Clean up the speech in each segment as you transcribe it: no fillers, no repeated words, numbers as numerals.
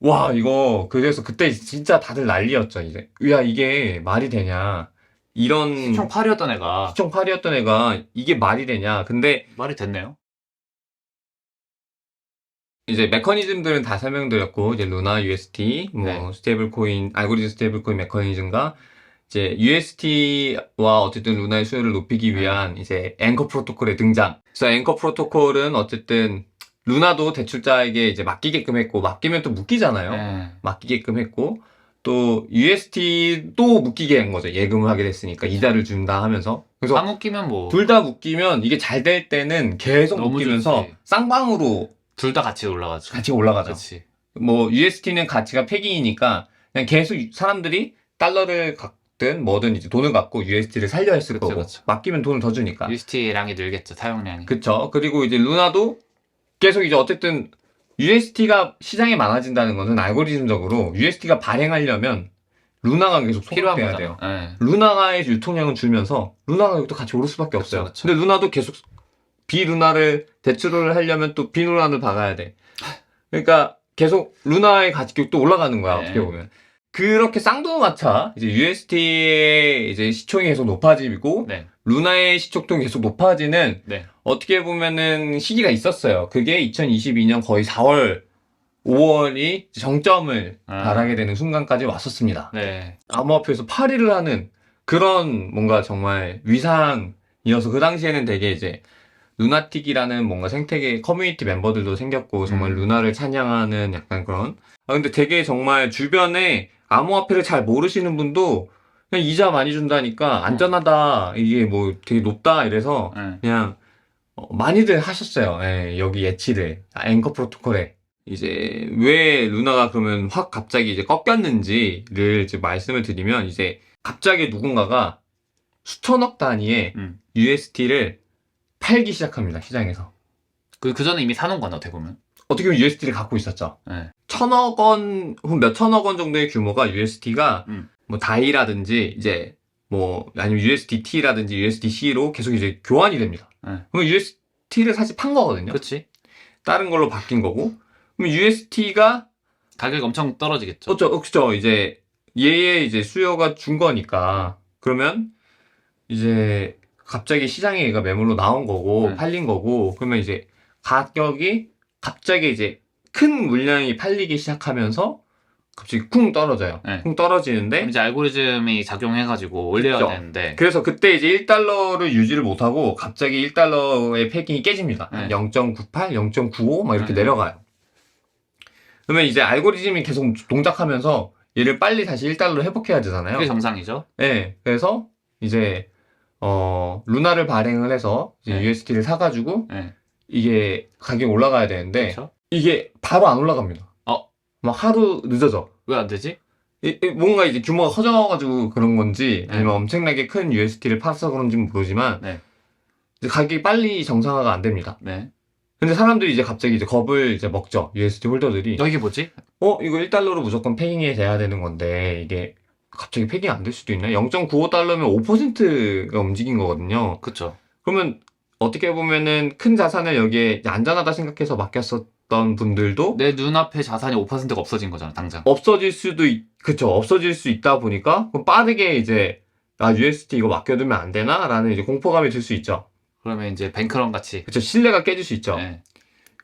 와, 이거 그래서 그때 진짜 다들 난리였죠. 이제 야, 이게 말이 되냐, 이런 시총 8위였던 애가 시총 8위였던 애가 이게 말이 되냐. 근데 말이 됐네요. 이제 메커니즘들은 다 설명드렸고, 이제 루나, UST, 뭐 네. 스테이블 코인, 알고리즘 스테이블 코인 메커니즘과 이제 UST와 어쨌든 루나의 수요를 높이기 위한 이제 앵커 프로토콜의 등장. 그래서 앵커 프로토콜은 어쨌든 루나도 대출자에게 이제 맡기게끔 했고, 맡기면 또 묶이잖아요. 네. 맡기게끔 했고, 또 UST도 묶이게 한 거죠. 예금을 하게 됐으니까 이자를 준다 하면서. 다 그래서 묶이면 뭐 둘 다 묶이면 이게 잘 될 때는 계속 너무 묶이면서 좋지. 쌍방으로 둘 다 같이 올라가죠. 가치가 올라가죠. 그렇지. 뭐 UST는 가치가 폐기이니까 그냥 계속 사람들이 달러를 갖든 뭐든 이제 돈을 갖고 UST를 살려 했을 그쵸, 거고, 그쵸. 맡기면 돈을 더 주니까. UST량이 늘겠죠, 사용량이. 그쵸. 그리고 이제 루나도 계속 이제 어쨌든 UST가 시장에 많아진다는 것은 알고리즘적으로 UST가 발행하려면 루나가 계속 필요한 소각돼야 돼요. 거잖아. 네. 루나의 유통량은 줄면서 루나가 또 같이 오를 수밖에 없어요. 그쵸. 근데 루나도 계속 비루나를 대출을 하려면 또 비루나를 박아야 돼. 그러니까 계속 루나의 가격이 또 올라가는 거야, 네. 어떻게 보면. 그렇게 쌍두마차 이제 UST의 이제 시총이 계속 높아지고 네. 루나의 시총도 계속 높아지는 네. 어떻게 보면은 시기가 있었어요. 그게 2022년 거의 4월, 5월이 정점을 달하게 되는 순간까지 왔었습니다. 네. 암호화폐에서 8위를 하는 그런 뭔가 정말 위상이어서, 그 당시에는 되게 이제 루나틱이라는 뭔가 생태계 커뮤니티 멤버들도 생겼고, 정말 루나를 찬양하는 약간 그런. 근데 되게 정말 주변에 암호화폐를 잘 모르시는 분도 그냥 이자 많이 준다니까 안전하다, 이게 뭐 되게 높다 이래서 네. 그냥 많이들 하셨어요. 예, 여기 예치를. 앵커 프로토콜에. 이제 왜 루나가 그러면 확 갑자기 이제 꺾였는지를 이제 말씀을 드리면, 이제 갑자기 누군가가 수천억 단위의 UST를 팔기 시작합니다, 시장에서. 그 전에 이미 사놓은 거네, 어떻게 보면. 어떻게 보면 UST를 갖고 있었죠. 네. 천억 원, 혹은 몇 천억 원 정도의 규모가 UST가 뭐 다이라든지 이제 뭐 아니면 USDT라든지 USDC로 계속 이제 교환이 됩니다. 네. 그럼 UST를 사실 판 거거든요. 그치. 다른 걸로 바뀐 거고. 그럼 UST가 가격이 엄청 떨어지겠죠. 그쵸. 이제 얘의 이제 수요가 준 거니까. 그러면 이제 갑자기 시장에 얘가 매물로 나온 거고, 네. 팔린 거고, 그러면 이제 가격이 갑자기 이제 큰 물량이 팔리기 시작하면서 갑자기 쿵 떨어져요. 네. 쿵 떨어지는데, 이제 알고리즘이 작용해가지고 올려야 그쵸. 되는데. 그래서 그때 이제 1달러를 유지를 못하고 갑자기 1달러의 패킹이 깨집니다. 네. 0.98, 0.95 막 이렇게 네. 내려가요. 그러면 이제 알고리즘이 계속 동작하면서 얘를 빨리 다시 1달러로 회복해야 되잖아요. 그게 정상이죠. 네. 그래서 이제 루나를 발행을 해서 이제 네. USD를 사가지고 네. 이게 가격이 올라가야 되는데, 그렇죠. 이게 바로 안 올라갑니다. 막 하루 늦어져. 왜 안 되지? 뭔가 이제 규모가 커져가지고 그런 건지, 네. 아니면 엄청나게 큰 USD를 팔아서 그런지는 모르지만, 네. 이제 가격이 빨리 정상화가 안 됩니다. 네. 근데 사람들이 이제 갑자기 이제 겁을 이제 먹죠. USD 홀더들이. 이게 뭐지? 이거 1달러로 무조건 패깅이 돼야 되는 건데, 이게 갑자기 패깅 안 될 수도 있나? 0.95달러면 5%가 움직인 거거든요. 그쵸. 그러면 어떻게 보면은 큰 자산을 여기에 안전하다 생각해서 맡겼었던 분들도 내 눈앞에 자산이 5%가 없어진 거잖아, 당장. 없어질 수도 그쵸. 없어질 수 있다 보니까 그럼 빠르게 이제 UST 이거 맡겨두면 안 되나? 라는 이제 공포감이 들 수 있죠. 그러면 이제 뱅크런 같이. 그쵸. 신뢰가 깨질 수 있죠. 네.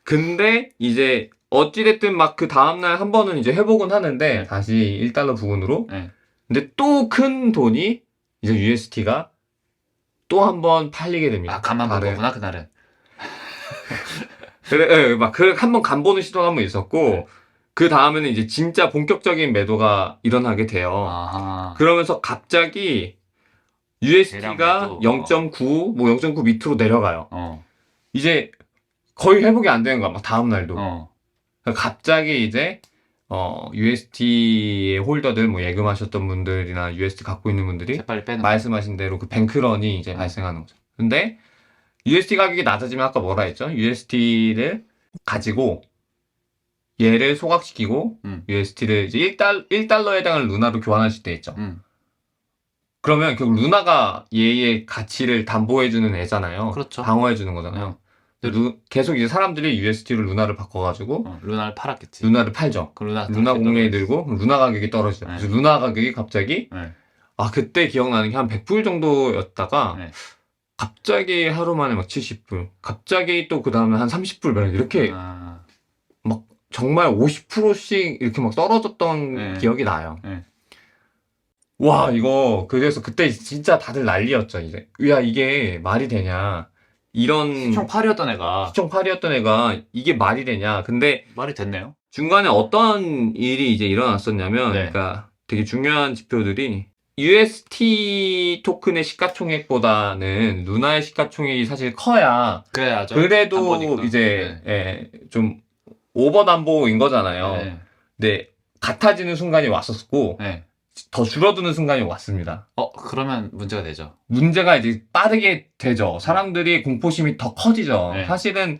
근데 이제 어찌됐든 막 그 다음날 한 번은 이제 회복은 하는데, 네. 다시 1달러 부근으로. 네. 근데 또 큰 돈이 이제 UST가 또 한 번 팔리게 됩니다. 간만 본 거구나, 그날은. 그래, 예, 한 번 간보는 시도가 한 번 있었고, 네. 그 다음에는 이제 진짜 본격적인 매도가 일어나게 돼요. 아하. 그러면서 갑자기 UST가 대량 매도. 0.9, 뭐 0.9 밑으로 내려가요. 이제 거의 회복이 안 되는 거야, 막 다음날도. 갑자기 이제, UST의 홀더들, 뭐 예금하셨던 분들이나 UST 갖고 있는 분들이 빨리 빼는 말씀하신 대로 그 뱅크런이 이제 발생하는 거죠. 근데 UST 가격이 낮아지면 아까 뭐라 했죠? UST를 가지고 얘를 소각시키고 UST를 이제 1달러에 해당하는 루나로 교환하실 때 있죠. 그러면 결국 루나가 얘의 가치를 담보해주는 애잖아요. 그렇죠. 방어해주는 거잖아요. 계속 이제 사람들이 USD로 루나를 바꿔가지고 루나를 팔았겠지. 루나를 팔죠. 그 루나 루나 가격이 공매에 떨어졌어. 들고 그럼 루나 가격이 떨어지죠. 네. 그래서 루나 가격이 갑자기 네. 그때 기억나는 게 한 100불 정도였다가 네. 갑자기 하루 만에 막 70불, 갑자기 또 그 다음에 한 30불 이렇게 막 정말 50%씩 이렇게 막 떨어졌던 네. 기억이 나요. 네. 와, 이거 그래서 그때 진짜 다들 난리였죠. 이제 야, 이게 말이 되냐, 이런 시총 8이었던 애가 시총 8이었던 애가 이게 말이 되냐. 근데 말이 됐네요. 중간에 어떤 일이 이제 일어났었냐면, 네. 그러니까 되게 중요한 지표들이 UST 토큰의 시가총액보다는 루나의 시가총액이 사실 커야 그래야죠. 그래도 담보니까. 이제 좀 오버 담보인 거잖아요. 네. 근데 같아지는 순간이 왔었고 네. 더 줄어드는 순간이 왔습니다. 그러면 문제가 되죠. 문제가 이제 빠르게 되죠. 사람들이 공포심이 더 커지죠. 네. 사실은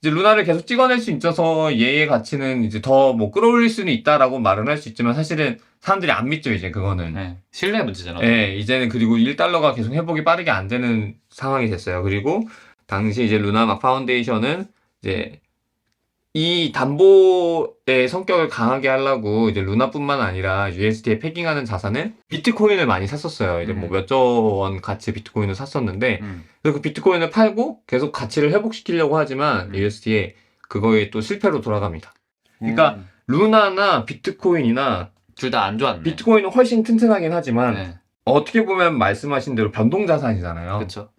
이제 루나를 계속 찍어낼 수 있어서 얘의 가치는 이제 더 뭐 끌어올릴 수는 있다라고 말은 할 수 있지만 사실은 사람들이 안 믿죠, 이제 그거는. 네. 신뢰 문제잖아. 이제는 그리고 1달러가 계속 회복이 빠르게 안 되는 상황이 됐어요. 그리고 당시 이제 루나 막 파운데이션은 이제 이 담보의 성격을 강하게 하려고 이제 루나뿐만 아니라 USD에 패깅하는 자산을 비트코인을 많이 샀었어요. 이제 뭐 몇 조 원 가치 비트코인을 샀었는데 그래서 그 비트코인을 팔고 계속 가치를 회복시키려고 하지만 USD에 그거에 또 실패로 돌아갑니다. 그러니까 루나나 비트코인이나 둘 다 안 좋았네. 비트코인은 훨씬 튼튼하긴 하지만 네. 어떻게 보면 말씀하신 대로 변동자산이잖아요. 그렇죠.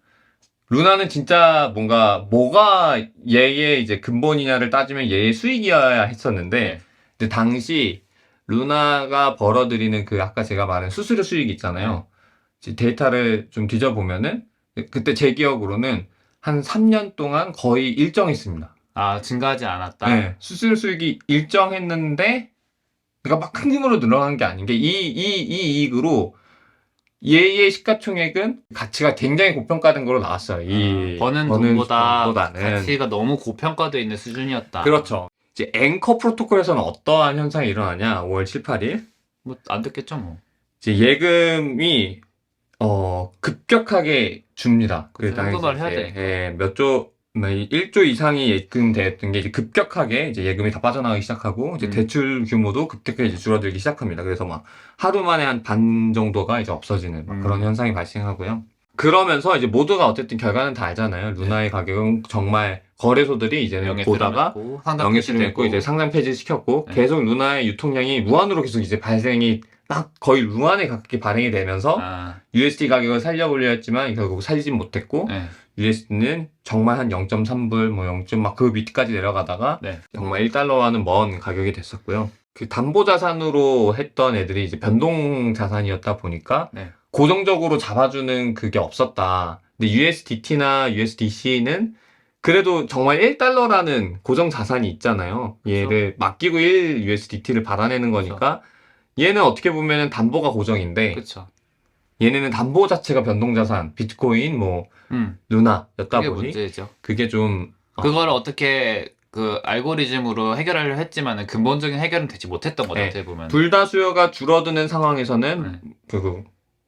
루나는 진짜 뭐가 얘의 이제 근본이냐를 따지면 얘의 수익이어야 했었는데, 네. 근데 당시 루나가 벌어들이는 그 아까 제가 말한 수수료 수익 있잖아요. 이제 데이터를 좀 뒤져보면은 그때 제 기억으로는 한 3년 동안 거의 일정했습니다. 증가하지 않았다. 네, 수수료 수익이 일정했는데, 그러니까 막 큰 힘으로 늘어난 게 아닌 게 이 이익으로 얘의 시가총액은 가치가 굉장히 고평가된 걸로 나왔어요. 버는 돈보다는 돈보다는. 가치가 너무 고평가되어 있는 수준이었다. 그렇죠. 이제 앵커 프로토콜에서는 어떠한 현상이 일어나냐? 5월 7, 8일. 뭐 안 됐겠죠, 뭐. 이제 예금이 급격하게 줍니다. 그 그렇죠. 현금화를 해야 당시에 몇 조, 1조 이상이 예금됐던 게 이제 급격하게 이제 예금이 다 빠져나가기 시작하고 이제 대출 규모도 급격하게 이제 줄어들기 시작합니다. 그래서 막 하루 만에 한 반 정도가 이제 없어지는 막 그런 현상이 발생하고요. 그러면서 이제 모두가 어쨌든 결과는 다 알잖아요. 루나의 가격은 정말 거래소들이 이제는 보다가 영해수됐고 이제 상장 폐지시켰고 계속 루나의 유통량이 무한으로 계속 이제 발생이 막 거의 무한에 가깝게 발행이 되면서 USD 가격을 살려보려 했지만 결국 살리진 못했고 USD는 정말 한 0.3불, 뭐 0. 막 그 밑까지 내려가다가 정말 1달러와는 먼 가격이 됐었고요. 그 담보 자산으로 했던 애들이 이제 변동 자산이었다 보니까 고정적으로 잡아주는 그게 없었다. 근데 USDT나 USDC는 그래도 정말 1달러라는 고정 자산이 있잖아요. 얘를 맡기고 1 USDT를 받아내는 거니까 얘는 어떻게 보면은 담보가 고정인데 그렇죠. 얘네는 담보 자체가 변동자산, 비트코인, 뭐 루나였다 그게 보니 문제죠. 그게 좀 그걸 어떻게 그 알고리즘으로 해결하려 했지만은 근본적인 해결은 되지 못했던 거죠. 어떻게 보면. 불다 수요가 줄어드는 상황에서는 그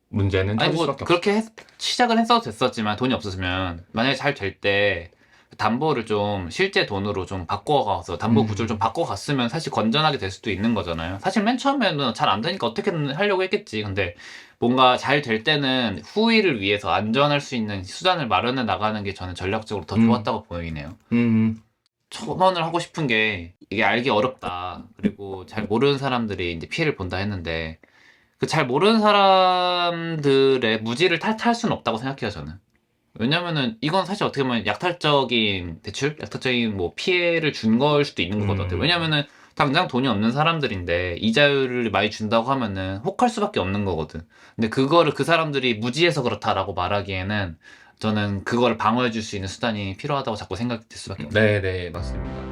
문제는 찾을 수밖에 없어요. 그렇게 시작은 했어도 됐었지만 돈이 없었으면 만약에 잘 될 때 담보를 좀 실제 돈으로 좀 바꿔가서 담보 구조를 좀 바꿔갔으면 사실 건전하게 될 수도 있는 거잖아요. 사실 맨 처음에는 잘 안 되니까 어떻게든 하려고 했겠지. 근데 뭔가 잘 될 때는 후위를 위해서 안전할 수 있는 수단을 마련해 나가는 게 저는 전략적으로 더 좋았다고 보이네요. 첨언을 하고 싶은 게 이게 알기 어렵다. 그리고 잘 모르는 사람들이 이제 피해를 본다 했는데 그 잘 모르는 사람들의 무지를 탓할 수는 없다고 생각해요, 저는. 왜냐면은 이건 사실 어떻게 보면 약탈적인 대출? 약탈적인 뭐 피해를 준 걸 수도 있는 거거든요. 왜냐면은 당장 돈이 없는 사람들인데 이자율을 많이 준다고 하면은 혹할 수밖에 없는 거거든. 근데 그거를 그 사람들이 무지해서 그렇다라고 말하기에는 저는 그거를 방어해 줄 수 있는 수단이 필요하다고 자꾸 생각될 수밖에 없어요. 네, 맞습니다.